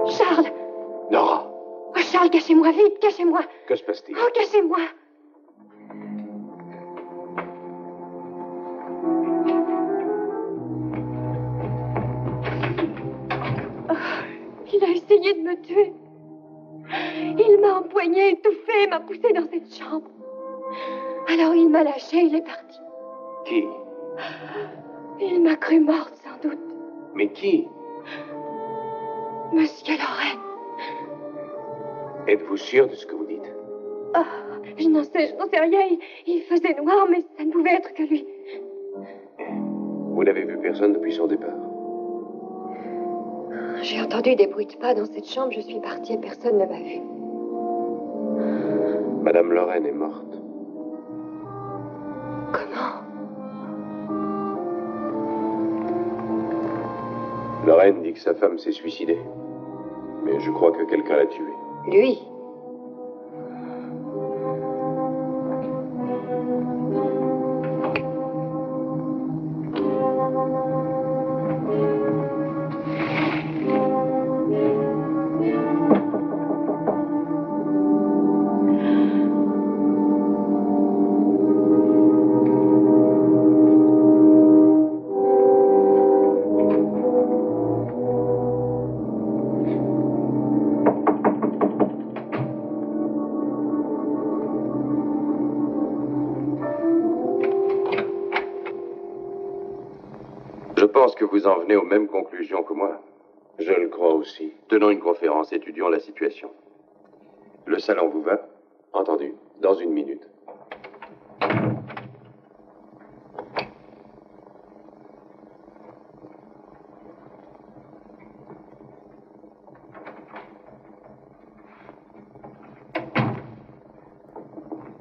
Charles! Nora, Oh, Charles, cachez-moi, vite, cachez-moi! que se passe-t-il? Oh, cachez-moi! Oh, il a essayé de me tuer. Il m'a empoigné, étouffé, m'a poussé dans cette chambre. Alors il m'a lâché, il est parti. Qui? Il m'a cru morte, sans doute. Mais qui? Monsieur Lorraine. Êtes-vous sûr de ce que vous dites? Oh, je n'en sais rien. Il faisait noir, mais ça ne pouvait être que lui. Vous n'avez vu personne depuis son départ? J'ai entendu des bruits de pas dans cette chambre, je suis partie et personne ne m'a vue. Madame Lorraine est morte. Comment? Lorraine dit que sa femme s'est suicidée. Mais je crois que quelqu'un l'a tuée. Lui? pense que vous en venez aux mêmes conclusions que moi. Je le crois aussi. Tenons une conférence, étudions la situation. Le salon vous va? Entendu. Dans une minute.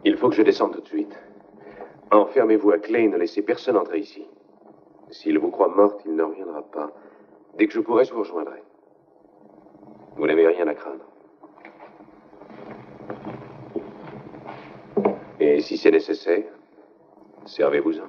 Il faut que je descende tout de suite. Enfermez-vous à clé et ne laissez personne entrer ici. S'il vous croit morte, il ne reviendra pas. Dès que je pourrai, je vous rejoindrai. Vous n'avez rien à craindre. Et si c'est nécessaire, servez-vous-en.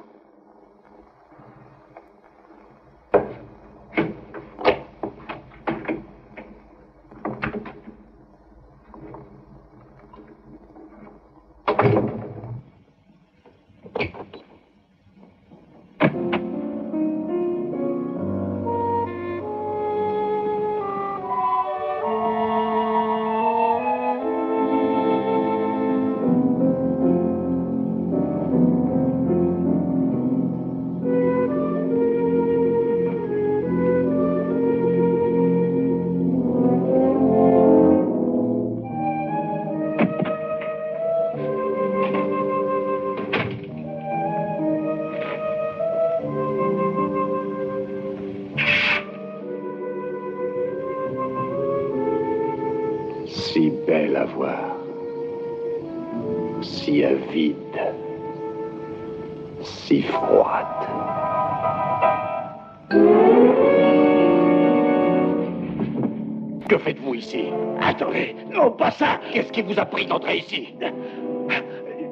Si belle à voir, si avide, si froide. Que faites-vous ici? Attendez, non, pas ça. Qu'est-ce qui vous a pris d'entrer ici?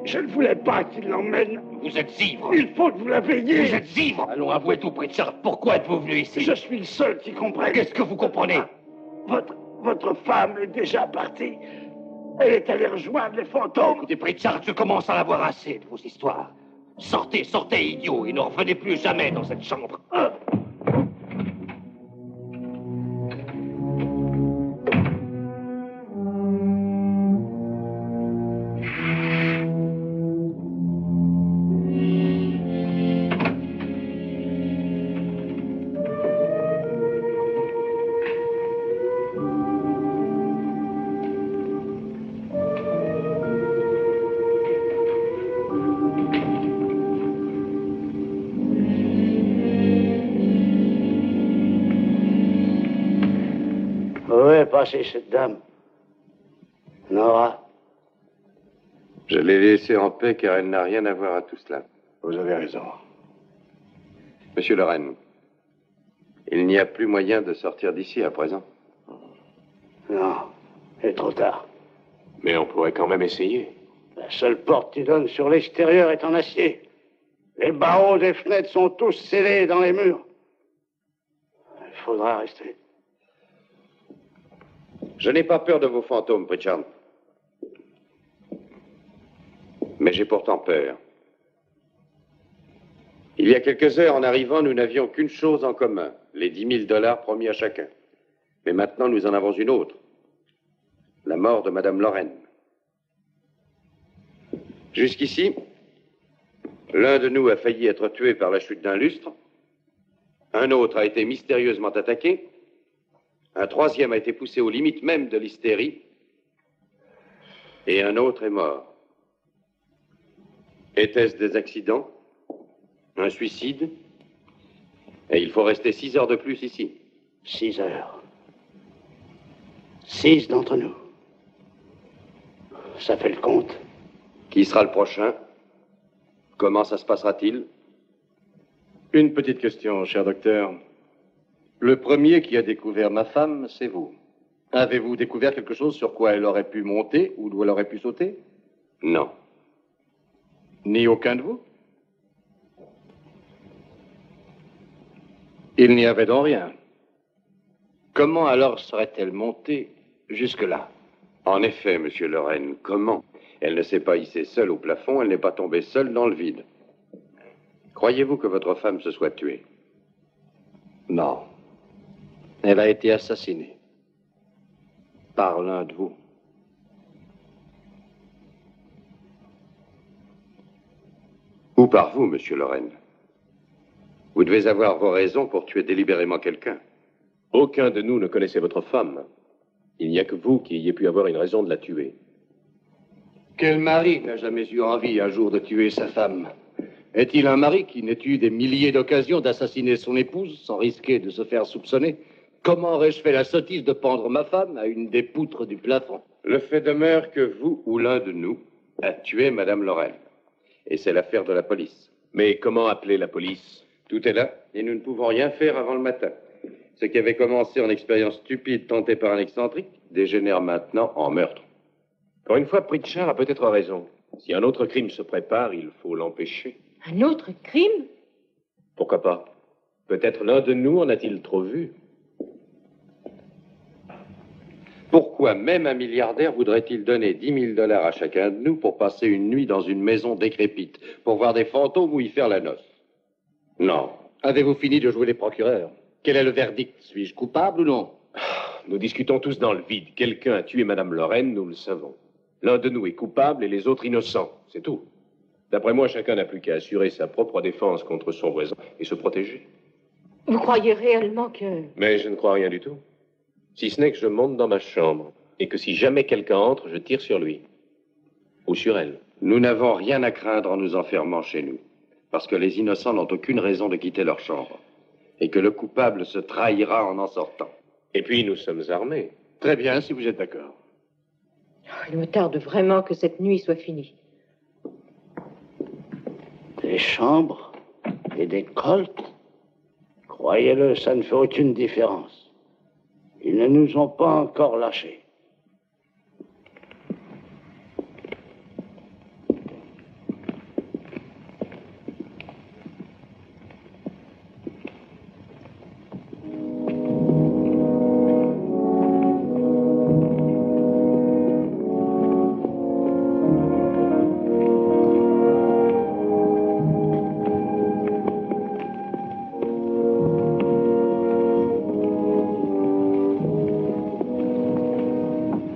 Je ne voulais pas qu'il l'emmène. Vous êtes ivre. Il faut que vous la payiez. Vous êtes ivre. Allons, avouez tout, Pritchard. Pourquoi êtes-vous venu ici? Je suis le seul qui comprenne. Qu'est-ce que vous comprenez? Votre femme est déjà partie. Elle est allée rejoindre les fantômes. Écoutez, Pritchard, je commence à en avoir assez de vos histoires. Sortez, sortez, idiot, et ne revenez plus jamais dans cette chambre. Où est passée cette dame? Nora? Je l'ai laissée en paix car elle n'a rien à voir à tout cela. Vous avez raison. Monsieur Lorraine, il n'y a plus moyen de sortir d'ici à présent. Non, il est trop tard. Mais on pourrait quand même essayer. La seule porte qui donne sur l'extérieur est en acier. Les barreaux des fenêtres sont tous scellés dans les murs. Il faudra rester. Je n'ai pas peur de vos fantômes, Pritchard. Mais j'ai pourtant peur. Il y a quelques heures, en arrivant, nous n'avions qu'une chose en commun, les 10 000 $ promis à chacun. Mais maintenant, nous en avons une autre. La mort de Madame Lorraine. Jusqu'ici, l'un de nous a failli être tué par la chute d'un lustre. Un autre a été mystérieusement attaqué. Un troisième a été poussé aux limites même de l'hystérie. Et un autre est mort. Était-ce des accidents? Un suicide? Et il faut rester 6 heures de plus ici. 6 heures. 6 d'entre nous. Ça fait le compte. Qui sera le prochain? Comment ça se passera-t-il? Une petite question, cher docteur. Le premier qui a découvert ma femme, c'est vous. Avez-vous découvert quelque chose sur quoi elle aurait pu monter ou d'où elle aurait pu sauter? Non. Ni aucun de vous? Il n'y avait donc rien. Comment alors serait-elle montée jusque-là? En effet, monsieur Lorraine, comment? Elle ne s'est pas hissée seule au plafond, elle n'est pas tombée seule dans le vide. Croyez-vous que votre femme se soit tuée? Non. Elle a été assassinée. Par l'un de vous. Ou par vous, monsieur Lorraine? Vous devez avoir vos raisons pour tuer délibérément quelqu'un. Aucun de nous ne connaissait votre femme. Il n'y a que vous qui ayez pu avoir une raison de la tuer. Quel mari n'a jamais eu envie un jour de tuer sa femme? Est-il un mari qui n'ait eu des milliers d'occasions d'assassiner son épouse sans risquer de se faire soupçonner? Comment aurais-je fait la sottise de pendre ma femme à une des poutres du plafond? Le fait demeure que vous ou l'un de nous a tué Madame Laurel. Et c'est l'affaire de la police. Mais comment appeler la police? Tout est là, et nous ne pouvons rien faire avant le matin. Ce qui avait commencé en expérience stupide tentée par un excentrique dégénère maintenant en meurtre. Pour une fois, Pritchard a peut-être raison. Si un autre crime se prépare, il faut l'empêcher. Un autre crime? Pourquoi pas? Peut-être l'un de nous en a-t-il trop vu. Pourquoi même un milliardaire voudrait-il donner 10 000 $ à chacun de nous pour passer une nuit dans une maison décrépite, pour voir des fantômes ou y faire la noce? Non. Avez-vous fini de jouer les procureurs? Quel est le verdict? Suis-je coupable ou non? Nous discutons tous dans le vide. Quelqu'un a tué Madame Lorraine, nous le savons. L'un de nous est coupable et les autres innocents. C'est tout. D'après moi, chacun n'a plus qu'à assurer sa propre défense contre son voisin et se protéger. Vous croyez réellement que... Mais je ne crois rien du tout. Si ce n'est que je monte dans ma chambre et que si jamais quelqu'un entre, je tire sur lui. Ou sur elle. Nous n'avons rien à craindre en nous enfermant chez nous. Parce que les innocents n'ont aucune raison de quitter leur chambre. Et que le coupable se trahira en sortant. Et puis, nous sommes armés. Très bien, si vous êtes d'accord. Oh, il me tarde vraiment que cette nuit soit finie. Des chambres et des colts, croyez-le, ça ne fait aucune différence. Ils ne nous ont pas encore lâchés.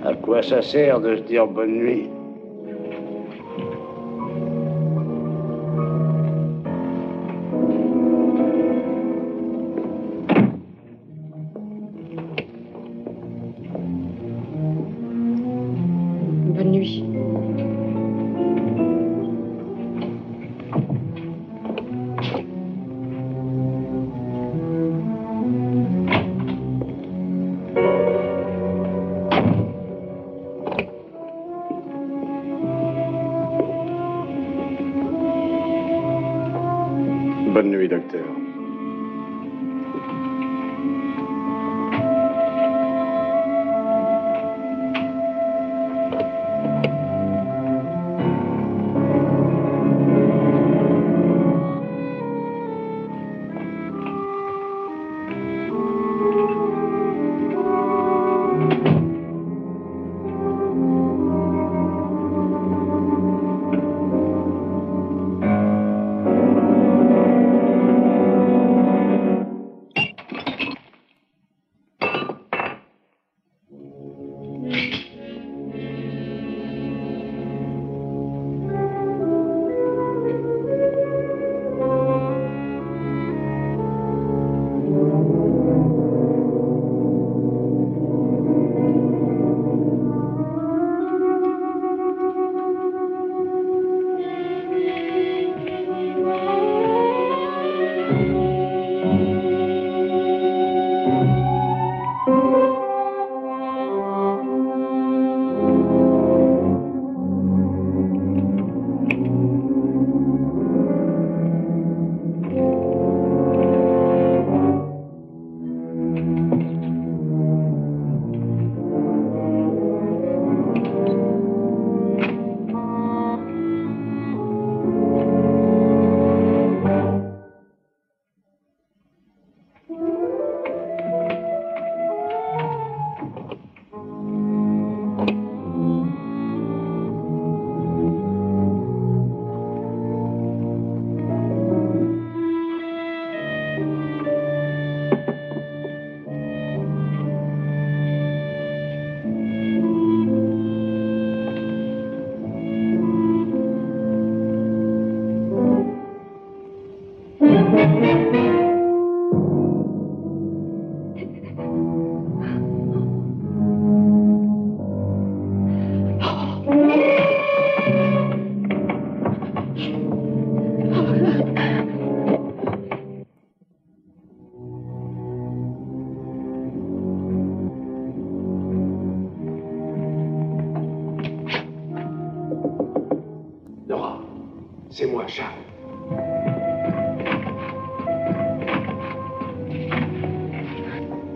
À quoi ça sert de se dire bonne nuit? Bonne nuit. Bonne nuit, docteur.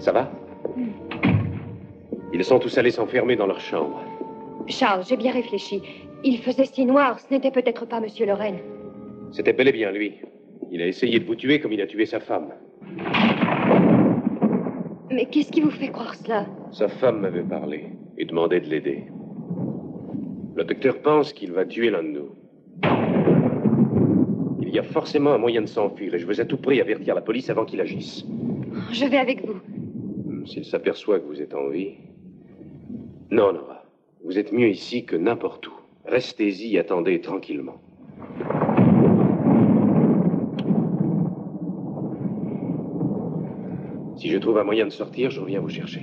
Ça va? Ils sont tous allés s'enfermer dans leur chambre. Charles, j'ai bien réfléchi. Il faisait si noir, ce n'était peut-être pas Monsieur Lorraine. C'était bel et bien lui. Il a essayé de vous tuer comme il a tué sa femme. Mais qu'est-ce qui vous fait croire cela? Sa femme m'avait parlé et demandé de l'aider. Le docteur pense qu'il va tuer l'un de nous. Il y a forcément un moyen de s'enfuir et je veux à tout prix avertir la police avant qu'il agisse. Je vais avec vous. S'il s'aperçoit que vous êtes en vie... Non, Nora. Vous êtes mieux ici que n'importe où. Restez-y et attendez tranquillement. Si je trouve un moyen de sortir, je reviens vous chercher.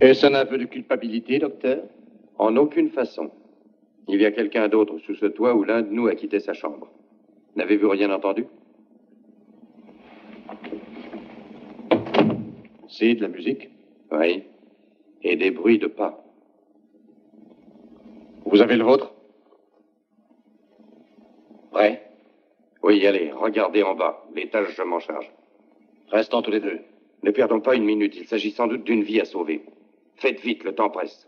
Est-ce un aveu de culpabilité, docteur? En aucune façon. Il y a quelqu'un d'autre sous ce toit où l'un de nous a quitté sa chambre. N'avez-vous rien entendu? C'est de la musique? Oui. Et des bruits de pas. Vous avez le vôtre? Prêt? Oui, allez, regardez en bas. L'étage, je m'en charge. Restons tous les deux. Ne perdons pas une minute. Il s'agit sans doute d'une vie à sauver. Faites vite, le temps presse.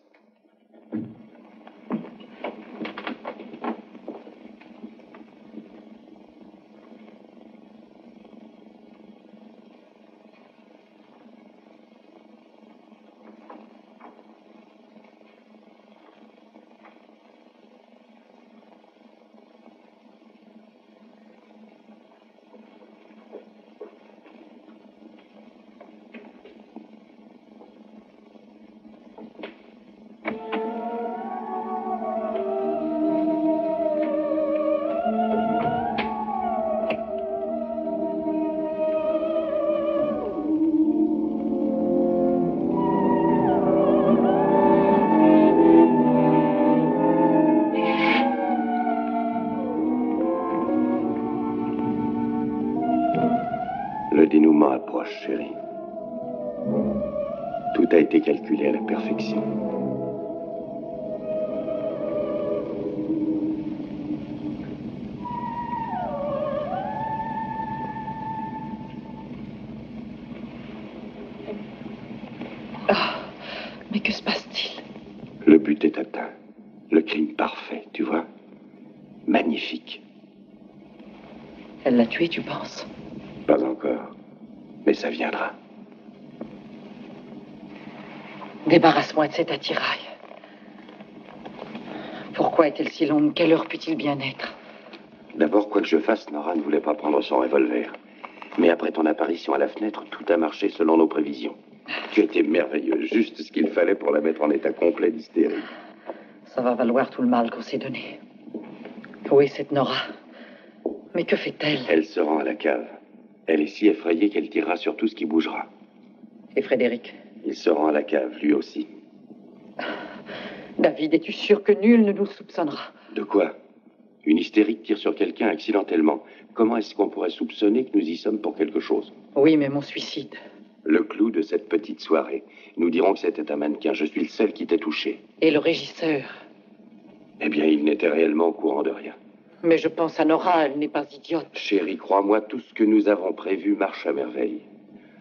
Le dénouement approche, chérie. Tout a été calculé à la perfection. Mais que se passe-t-il? Le but est atteint. Le crime parfait, tu vois? Magnifique. Elle l'a tué, tu penses? Pas encore. Mais ça viendra. Débarrasse-moi de cet attirail. Pourquoi est-elle si longue? Quelle heure peut-il bien être? D'abord, quoi que je fasse, Nora ne voulait pas prendre son revolver. Mais après ton apparition à la fenêtre, tout a marché selon nos prévisions. Tu étais merveilleux, juste ce qu'il fallait pour la mettre en état complet d'hystérie. Ça va valoir tout le mal qu'on s'est donné. Où est cette Nora? Mais que fait-elle? Elle se rend à la cave. Elle est si effrayée qu'elle tirera sur tout ce qui bougera. Et Frédéric? Il se rend à la cave, lui aussi. David, es-tu sûr que nul ne nous soupçonnera? De quoi? Une hystérique tire sur quelqu'un accidentellement. Comment est-ce qu'on pourrait soupçonner que nous y sommes pour quelque chose? Oui, mais mon suicide. Le clou de cette petite soirée. Nous dirons que c'était un mannequin. Je suis le seul qui t'ait touché. Et le régisseur? Eh bien, il n'était réellement au courant de rien. Mais je pense à Nora, elle n'est pas idiote. Chérie, crois-moi, tout ce que nous avons prévu marche à merveille.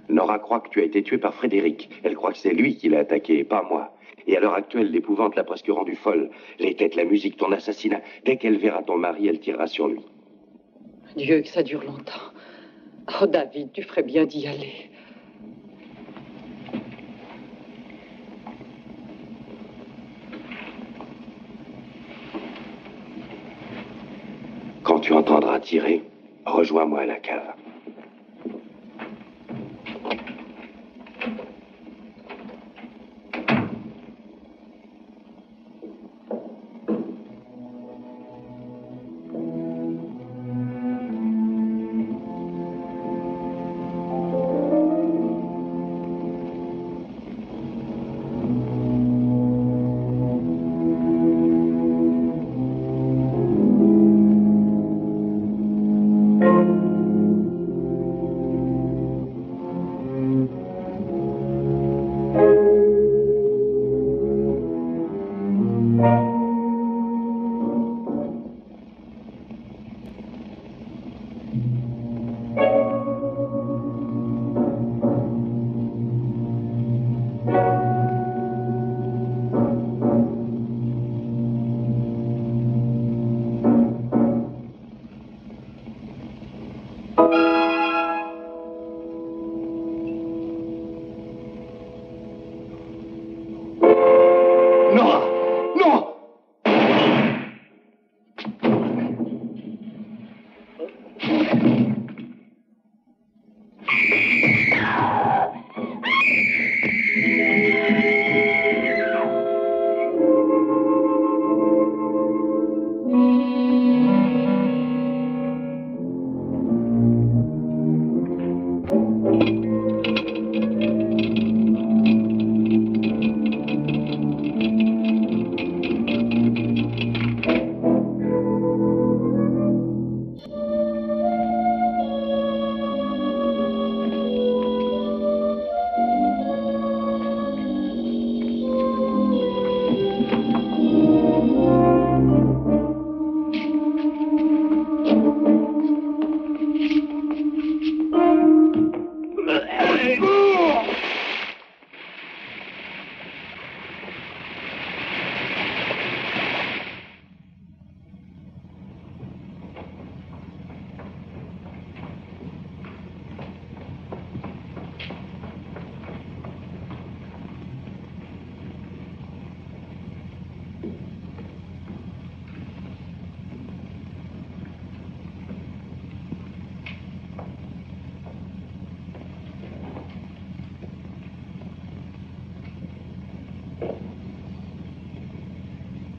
Nora croit que tu as été tué par Frédéric. Elle croit que c'est lui qui l'a attaqué, et pas moi. Et à l'heure actuelle, l'épouvante l'a presque rendue folle. Les têtes, la musique, ton assassinat. Dès qu'elle verra ton mari, elle tirera sur lui. Dieu, que ça dure longtemps. Oh, David, tu ferais bien d'y aller. Quand tu entendras tirer, rejoins-moi à la cave.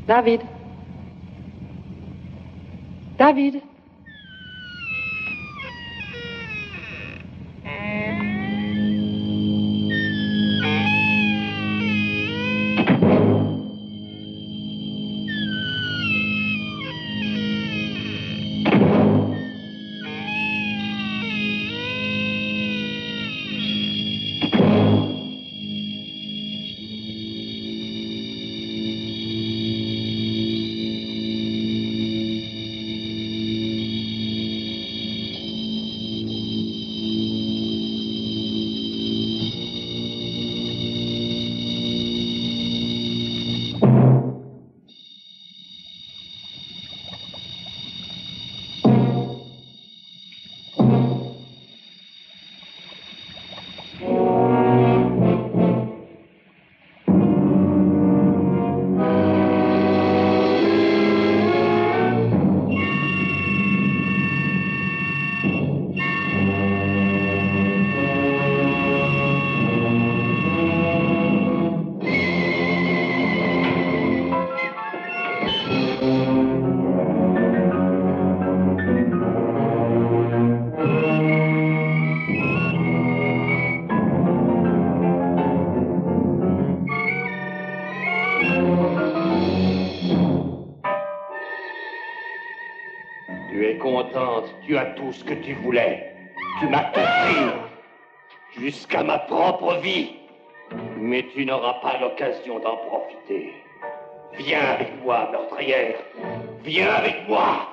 David. David. Tu es contente, tu as tout ce que tu voulais. Tu m'as tout pris, jusqu'à ma propre vie. Mais tu n'auras pas l'occasion d'en profiter. Viens avec moi, meurtrière. Viens avec moi.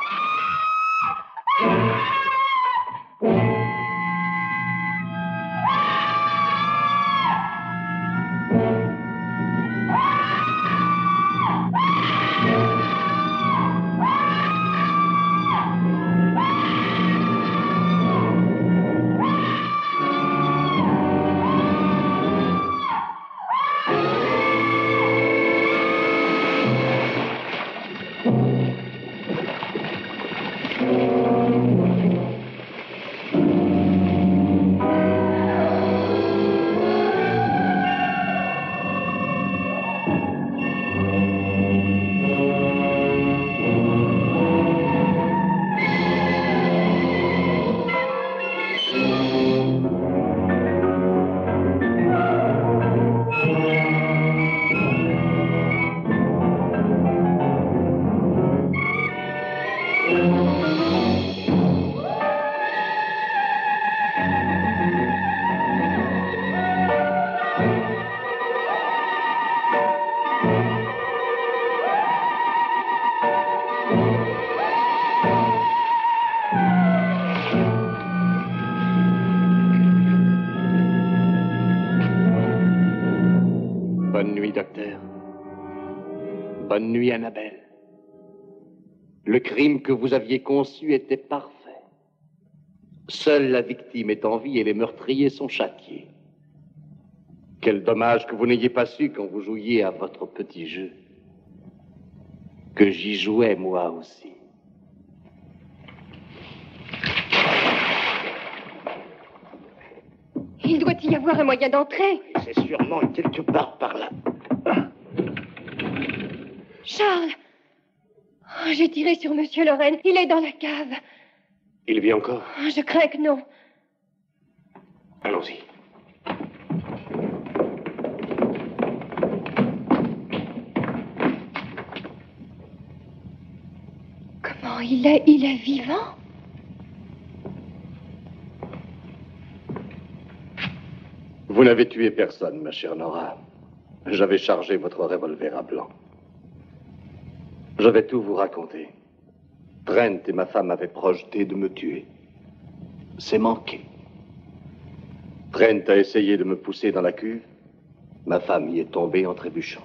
Bonne nuit, docteur. Bonne nuit, Annabelle. Le crime que vous aviez conçu était parfait. Seule la victime est en vie et les meurtriers sont châtiés. Quel dommage que vous n'ayez pas su, quand vous jouiez à votre petit jeu, que j'y jouais moi aussi. Il doit y avoir un moyen d'entrer. C'est sûrement quelque part par là. Charles! Oh, j'ai tiré sur Monsieur Lorraine. Il est dans la cave. Il vit encore? Oh, je crains que non. Allons-y. Comment il est vivant? Vous n'avez tué personne, ma chère Nora. J'avais chargé votre revolver à blanc. Je vais tout vous raconter. Trent et ma femme avaient projeté de me tuer. C'est manqué. Trent a essayé de me pousser dans la cuve. Ma femme y est tombée en trébuchant.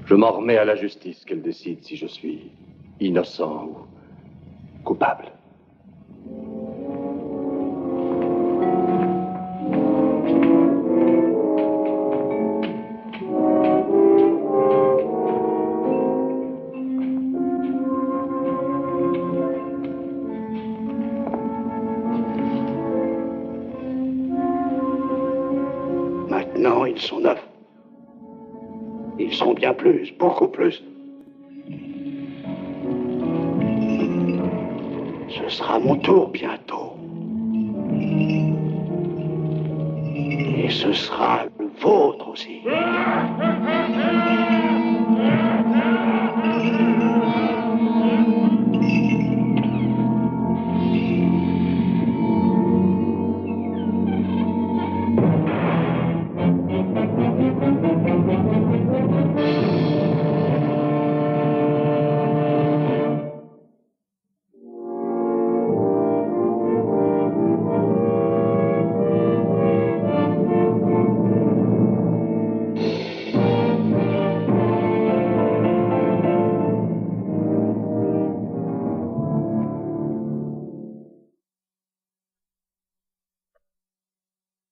Je m'en remets à la justice qu'elle décide si je suis innocent ou coupable. Maintenant, ils sont 9. Ils sont bien bien plus, beaucoup plus. Ce sera mon tour bientôt. Et ce sera